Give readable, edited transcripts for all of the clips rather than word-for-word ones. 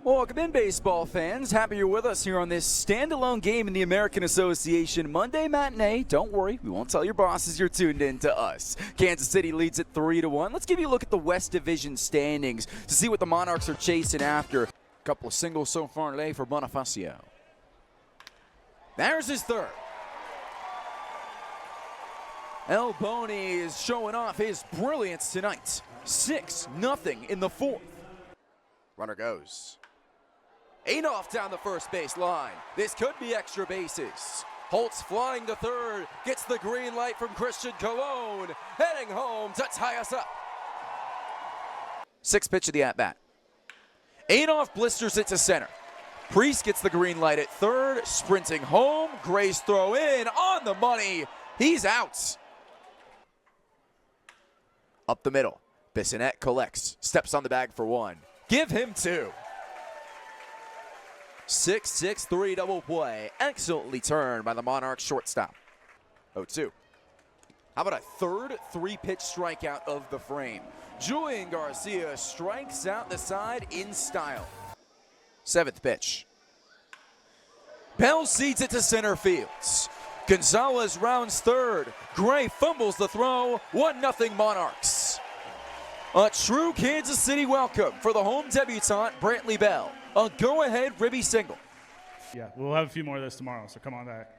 Welcome in, baseball fans. Happy you're with us here on this standalone game in the American Association Monday matinee. Don't worry, we won't tell your bosses you're tuned in to us. Kansas City leads at 3-1. Let's give you a look at the West Division standings to see what the Monarchs are chasing after. A couple of singles so far today for Bonifacio. There's his third. El Boni is showing off his brilliance tonight. 6-0 in the fourth. Runner goes. Adolph down the first base line. This could be extra bases. Holtz flying to third, gets the green light from Christian Colon, heading home to tie us up. Sixth pitch of the at-bat. Adolph blisters it to center. Priest gets the green light at third, sprinting home. Gray's throw in on the money. He's out. Up the middle. Bissonette collects, steps on the bag for one. Give him two. 6-6-3 double play. Excellently turned by the Monarchs shortstop. 0-2. How about a third three-pitch strikeout of the frame? Julian Garcia strikes out the side in style. Seventh pitch. Bell seeds it to center field. Gonzalez rounds third. Gray fumbles the throw. 1-0 Monarchs. A true Kansas City welcome for the home debutant, Brantley Bell. A go-ahead ribby single. Yeah, we'll have a few more of this tomorrow, so come on back.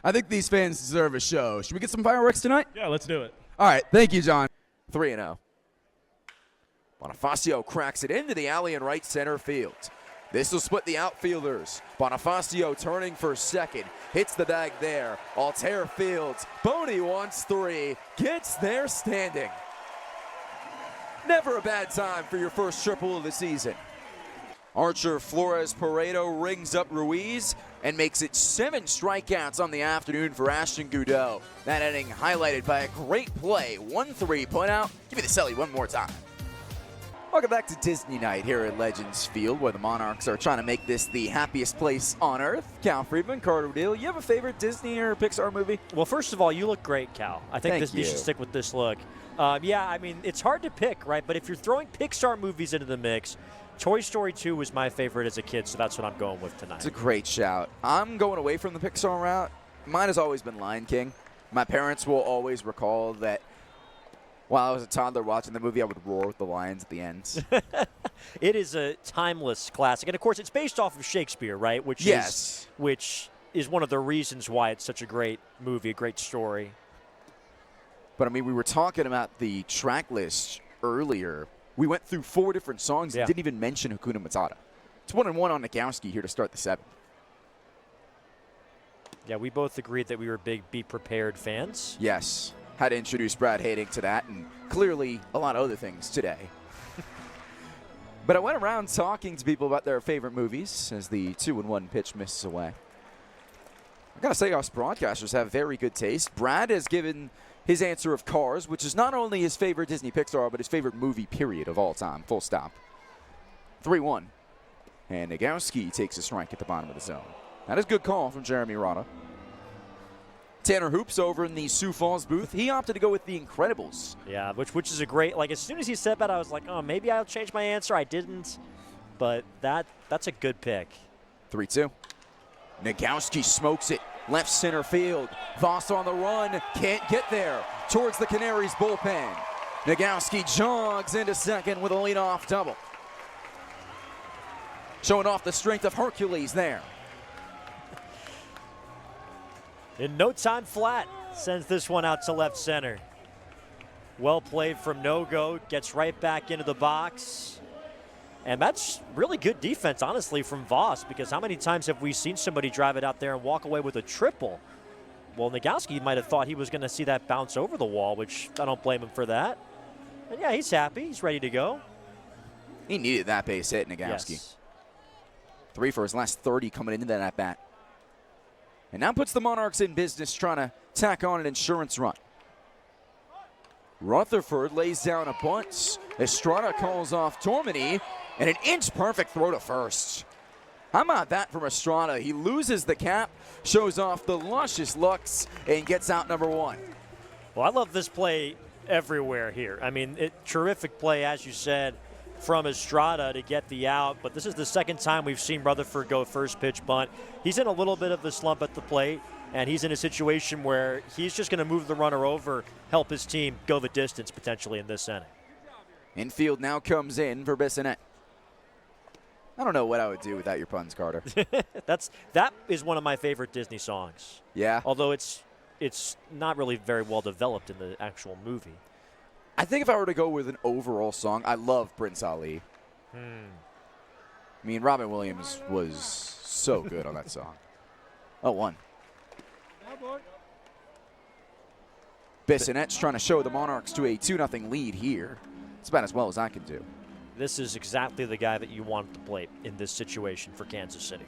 I think these fans deserve a show. Should we get some fireworks tonight? Yeah, let's do it. All right, thank you, John. 3-0. Bonifacio cracks it into the alley in right center field. This will split the outfielders. Bonifacio turning for second. Hits the bag there. Altair fields. Boney wants three. Gets there standing. Never a bad time for your first triple of the season. Archer Flores Paredo rings up Ruiz and makes it 7 strikeouts on the afternoon for Ashton Goudeau. That inning highlighted by a great play. 1-3 put out. Give me the celly one more time. Welcome back to Disney Night here at Legends Field, where the Monarchs are trying to make this the happiest place on earth. Cal Friedman, Carter Deal, you have a favorite Disney or Pixar movie? Well, first of all, you look great, Cal. I think you should stick with this look. Yeah, I mean, it's hard to pick, right? But if you're throwing Pixar movies into the mix, Toy Story 2 was my favorite as a kid, so that's what I'm going with tonight. It's a great shout. I'm going away from the Pixar route. Mine has always been Lion King. My parents will always recall that while I was a toddler watching the movie, I would roar with the lions at the end. It is a timeless classic. And, of course, it's based off of Shakespeare, right? Which is one of the reasons why it's such a great movie, a great story. But, I mean, we were talking about the track list earlier. We went through 4 different songs and didn't even mention Hakuna Matata. It's 1-1 on Nagowski here to start the 7th. Yeah, we both agreed that we were big Be Prepared fans. Yes. Had to introduce Brad Haydick to that, and clearly a lot of other things today. But I went around talking to people about their favorite movies as the 2-1 pitch misses away. I gotta say, us broadcasters have very good taste. Brad has given his answer of Cars, which is not only his favorite Disney Pixar, but his favorite movie, period, of all time. Full stop. 3-1. And Nagowski takes a strike at the bottom of the zone. That is a good call from Jeremy Rada. Tanner Hoops over in the Sioux Falls booth. He opted to go with The Incredibles. Yeah, which is a great, like, as soon as he said that, I was like, oh, maybe I'll change my answer. I didn't. But that's a good pick. 3-2. Nagowski smokes it. Left center field. Voss on the run. Can't get there. Towards the Canaries bullpen. Nagowski jogs into second with a leadoff double. Showing off the strength of Hercules there. In no time flat, sends this one out to left center. Well played from No-Go, gets right back into the box. And that's really good defense, honestly, from Voss, because how many times have we seen somebody drive it out there and walk away with a triple? Well, Nagowski might have thought he was going to see that bounce over the wall, which I don't blame him for that. And yeah, he's happy. He's ready to go. He needed that base hit, Nagowski. Yes. 3 for his last 30 coming into that at-bat. And now puts the Monarchs in business trying to tack on an insurance run. Rutherford lays down a bunt. Estrada calls off Tormini, and an inch-perfect throw to first. How about that from Estrada? He loses the cap, shows off the luscious looks, and gets out number 1. Well, I love this play everywhere here. I mean, terrific play, as you said. from Estrada to get the out, but this is the second time we've seen Rutherford go first pitch bunt. He's in a little bit of a slump at the plate, and he's in a situation where he's just going to move the runner over, help his team go the distance potentially in this inning. Infield now comes in for Bissonnette. I don't know what I would do without your puns, Carter. That is one of my favorite Disney songs. Yeah? Although it's not really very well developed in the actual movie. I think if I were to go with an overall song, I love Prince Ali. I mean, Robin Williams was so good on that song. 0-1. Bissonnette's trying to show the Monarchs to a 2-0 lead here. It's about as well as I can do. This is exactly the guy that you want to play in this situation for Kansas City.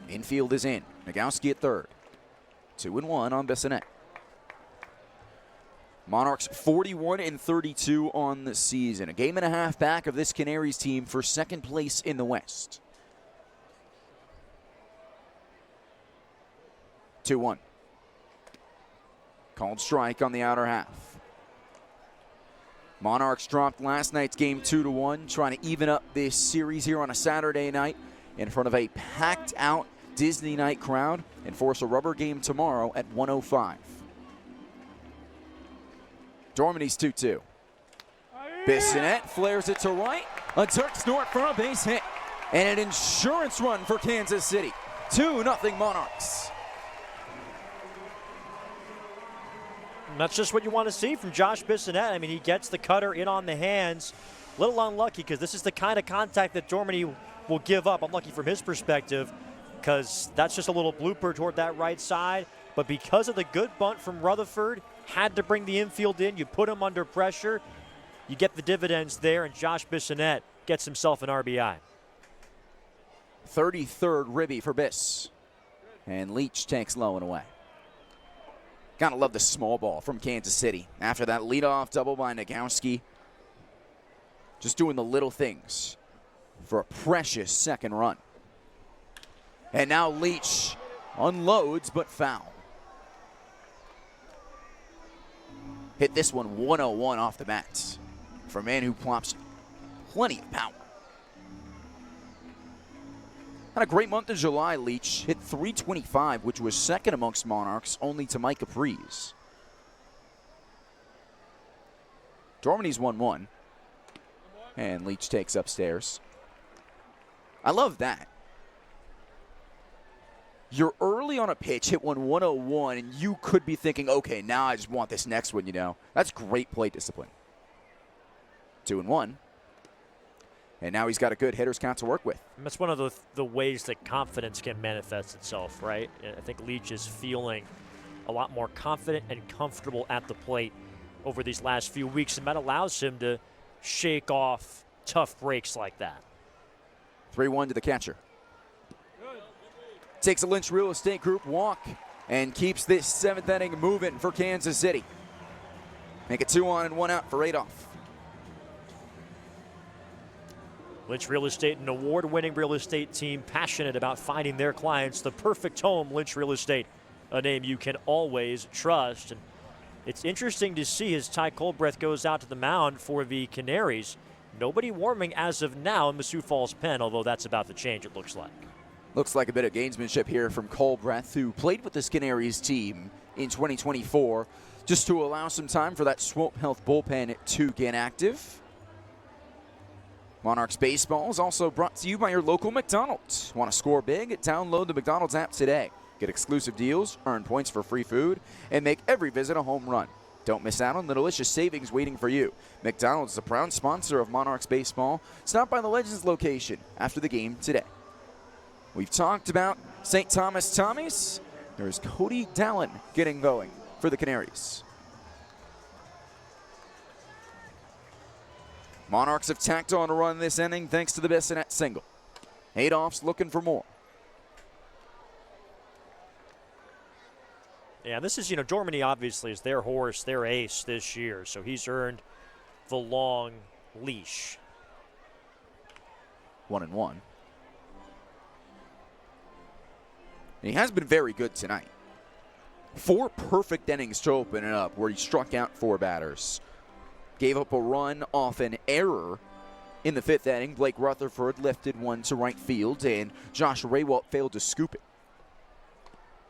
Infield is in. Nagowski at third. 2-1 on Bissonnette. Monarchs 41-32 on the season. A game and a half back of this Canaries team for second place in the West. 2-1. Called strike on the outer half. Monarchs dropped last night's game 2-1, trying to even up this series here on a Saturday night in front of a packed-out Disney night crowd and force a rubber game tomorrow at 1:05. Dormany's 2-2. Bissonnette flares it to right. A Turk snort for a base hit. And an insurance run for Kansas City. 2-0 Monarchs. And that's just what you want to see from Josh Bissonnette. I mean, he gets the cutter in on the hands. A little unlucky because this is the kind of contact that Dormany will give up. Unlucky from his perspective because that's just a little blooper toward that right side. But because of the good bunt from Rutherford, had to bring the infield in. You put him under pressure. You get the dividends there, and Josh Bissonnette gets himself an RBI. 33rd ribby for Biss. And Leach takes low and away. Gotta love the small ball from Kansas City. After that leadoff double by Nagowski. Just doing the little things for a precious second run. And now Leach unloads, but foul. Hit this one 101 off the bats for a man who plops plenty of power. Had a great month in July, Leach. Hit .325, which was second amongst Monarchs, only to Mike Capri's. Dormany's 1-1. And Leach takes upstairs. I love that. You're early on a pitch, hit one 101, and you could be thinking, okay, now I just want this next one, you know. That's great plate discipline. 2-1. And now he's got a good hitter's count to work with. And that's one of the ways that confidence can manifest itself, right? I think Leach is feeling a lot more confident and comfortable at the plate over these last few weeks, and that allows him to shake off tough breaks like that. 3-1 to the catcher. Takes a Lynch Real Estate Group walk and keeps this seventh inning moving for Kansas City. Make it 2 on and 1 out for Adolph. Lynch Real Estate, an award-winning real estate team passionate about finding their clients the perfect home. Lynch Real Estate, a name you can always trust. And it's interesting to see as Ty Colbreth goes out to the mound for the Canaries. Nobody warming as of now in the Sioux Falls pen, although that's about to change, it looks like. Looks like a bit of gamesmanship here from Colbreth, who played with this Canaries team in 2024, just to allow some time for that Swope Health bullpen to get active. Monarchs Baseball is also brought to you by your local McDonald's. Want to score big? Download the McDonald's app today. Get exclusive deals, earn points for free food, and make every visit a home run. Don't miss out on the delicious savings waiting for you. McDonald's is a proud sponsor of Monarchs Baseball. Stop by the Legends location after the game today. We've talked about St. Thomas Tommies. There's Cody Dallin getting going for the Canaries. Monarchs have tacked on a run this inning thanks to the Bissonnette single. Adolph's looking for more. Yeah, this is, Dormany obviously is their horse, their ace this year, so he's earned the long leash. 1-1. He has been very good tonight. 4 perfect innings to open it up where he struck out 4 batters. Gave up a run off an error In the 5th inning, Blake Rutherford lifted one to right field, and Josh Raywalt failed to scoop it.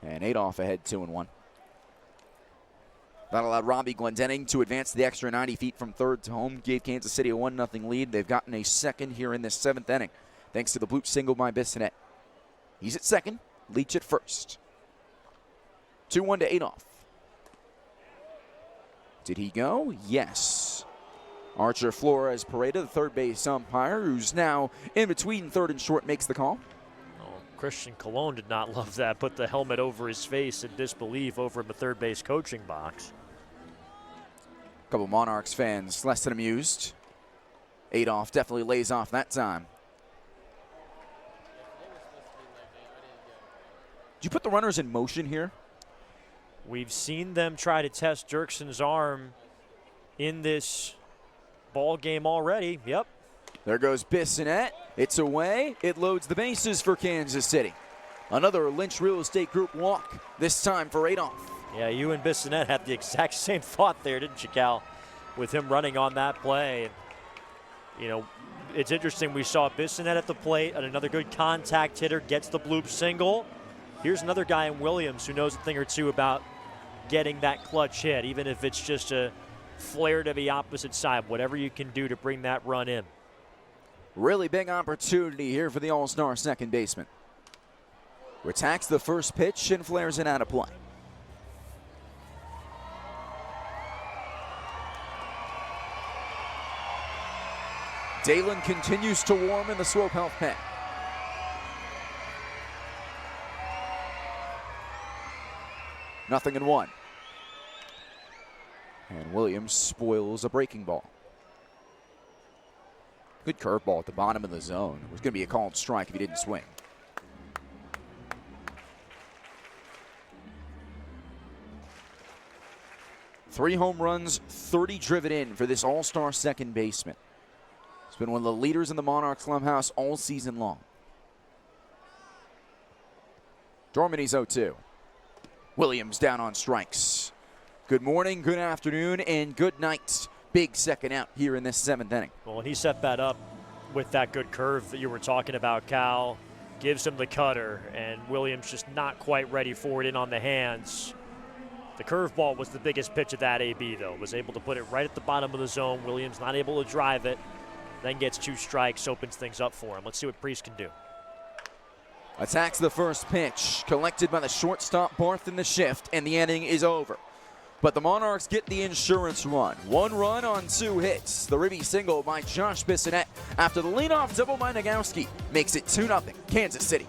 And Adolph ahead 2-1. That allowed Robbie Glendening to advance the extra 90 feet from third to home, gave Kansas City a 1-0 lead. They've gotten a second here in this 7th inning, thanks to the bloop single by Bissonette. He's at second, Leach at first. 2-1 to Adolph. Did he go? Yes. Archer Flores Pareda, the third base umpire, who's now in between third and short, makes the call. Oh, Christian Colon did not love that. Put the helmet over his face in disbelief over in the third base coaching box. A couple Monarchs fans less than amused. Adolph definitely lays off that time. Did you put the runners in motion here? We've seen them try to test Dirkson's arm in this ball game already. Yep. There goes Bissonette. It's away. It loads the bases for Kansas City. Another Lynch Real Estate Group walk, this time for Adolph. Yeah, you and Bissonette had the exact same thought there, didn't you, Cal? With him running on that play. You know, it's interesting. We saw Bissonette at the plate, and another good contact hitter gets the bloop single. Here's another guy in Williams who knows a thing or two about getting that clutch hit, even if it's just a flare to the opposite side, whatever you can do to bring that run in. Really big opportunity here for the All-Star second baseman. Attacks the first pitch and flares it out of play. Dalen continues to warm in the Swope Health pen. Nothing in one. And Williams spoils a breaking ball. Good curveball at the bottom of the zone. It was going to be a called strike if he didn't swing. Three home runs, 30 driven in for this all-star second baseman. He's been one of the leaders in the Monarchs clubhouse all season long. Dormany's 0-2. Williams down on strikes. Good morning, good afternoon, and good night. Big second out here in this 7th inning. Well, and he set that up with that good curve that you were talking about, Cal. Gives him the cutter, and Williams just not quite ready for it in on the hands. The curveball was the biggest pitch of that AB, though. Was able to put it right at the bottom of the zone. Williams not able to drive it. Then gets 2 strikes, opens things up for him. Let's see what Priest can do. Attacks the first pitch, collected by the shortstop Barth in the shift, and the inning is over. But the Monarchs get the insurance run. 1 run on 2 hits. The ribby single by Josh Bissonette after the leadoff double by Nagowski makes it 2-0 Kansas City.